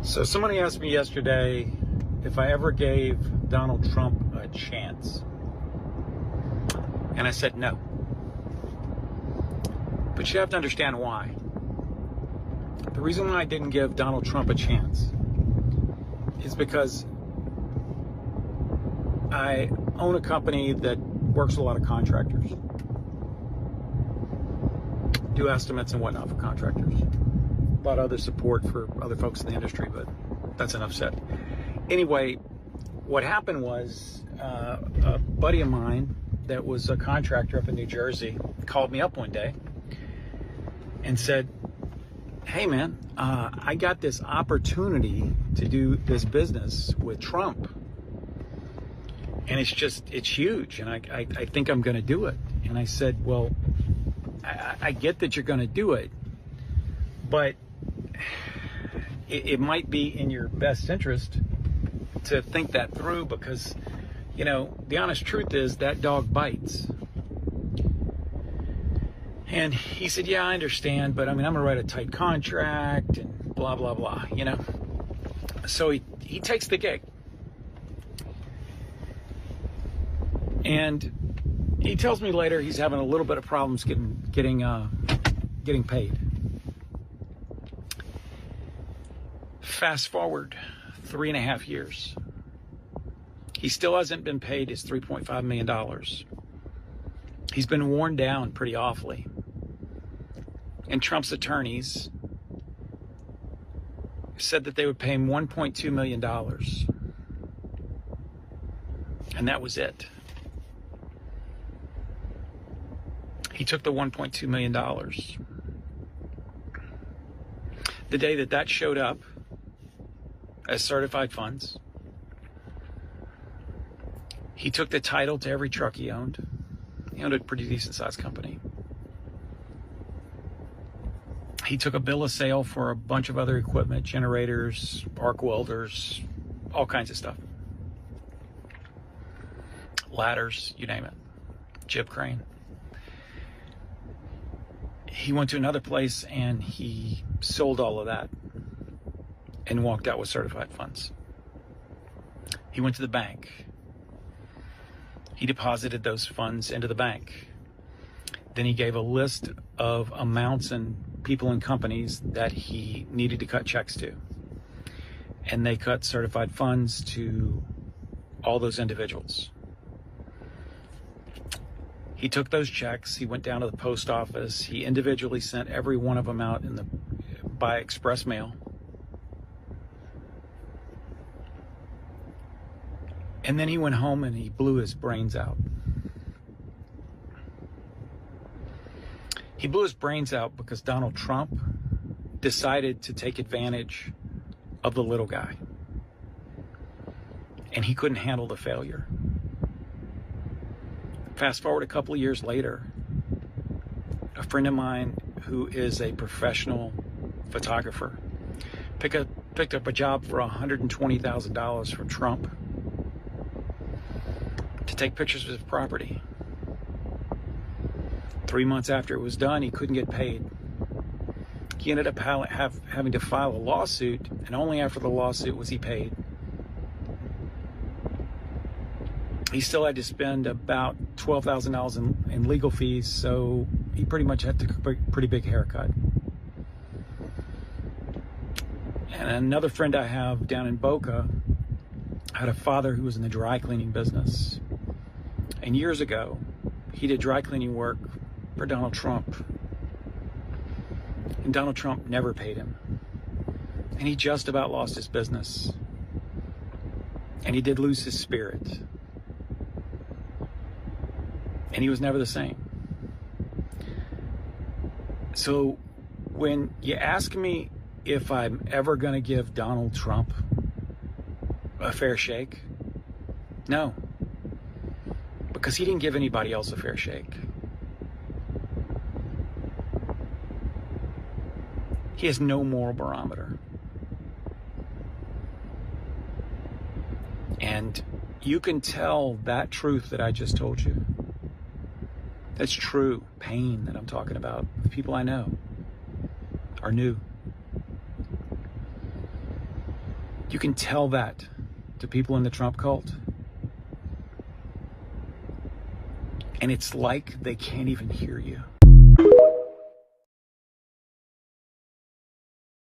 So somebody asked me yesterday if I ever gave Donald Trump a chance. And I said no. But you have to understand why. The reason why I didn't give Donald Trump a chance is because I own a company that works with a lot of contractors. Do estimates and whatnot for contractors. A lot of other support for other folks in the industry, but that's enough said. Anyway, what happened was a buddy of mine that was a contractor up in New Jersey called me up one day and said, hey man, I got this opportunity to do this business with Trump. And it's huge. And I think I'm going to do it. And I said, well, I get that you're going to do it, but it might be in your best interest to think that through because, you know, the honest truth is that dog bites. And he said, yeah, I understand, but I mean, I'm going to write a tight contract and blah, blah, blah, you know. So he takes the gig. And he tells me later he's having a little bit of problems getting paid. Fast forward 3.5 years. He still hasn't been paid his $3.5 million. He's been worn down pretty awfully. And Trump's attorneys said that they would pay him $1.2 million. And that was it. He took the $1.2 million. The day that showed up as certified funds, he took the title to every truck he owned. He owned a pretty decent sized company. He took a bill of sale for a bunch of other equipment, generators, arc welders, all kinds of stuff. Ladders, you name it. Jib crane. He went to another place and he sold all of that and walked out with certified funds. He went to the bank. He deposited those funds into the bank. Then he gave a list of amounts and people and companies that he needed to cut checks to. And they cut certified funds to all those individuals. He took those checks, he went down to the post office, he individually sent every one of them out by express mail. And then he went home and he blew his brains out. He blew his brains out because Donald Trump decided to take advantage of the little guy. And he couldn't handle the failure. Fast forward a couple of years later, a friend of mine who is a professional photographer picked up a job for $120,000 from Trump to take pictures of his property. 3 months after it was done, he couldn't get paid. He ended up having to file a lawsuit, and only after the lawsuit was he paid. He still had to spend about $12,000 in legal fees, so he pretty much had to take a pretty big haircut. And another friend I have down in Boca had a father who was in the dry cleaning business. And years ago, he did dry cleaning work for Donald Trump. And Donald Trump never paid him. And he just about lost his business. And he did lose his spirit. And he was never the same. So when you ask me if I'm ever going to give Donald Trump a fair shake, no. Because he didn't give anybody else a fair shake. He has no moral barometer. And you can tell that truth that I just told you. That's true pain that I'm talking about. The people I know are new. You can tell that to people in the Trump cult, and it's like they can't even hear you.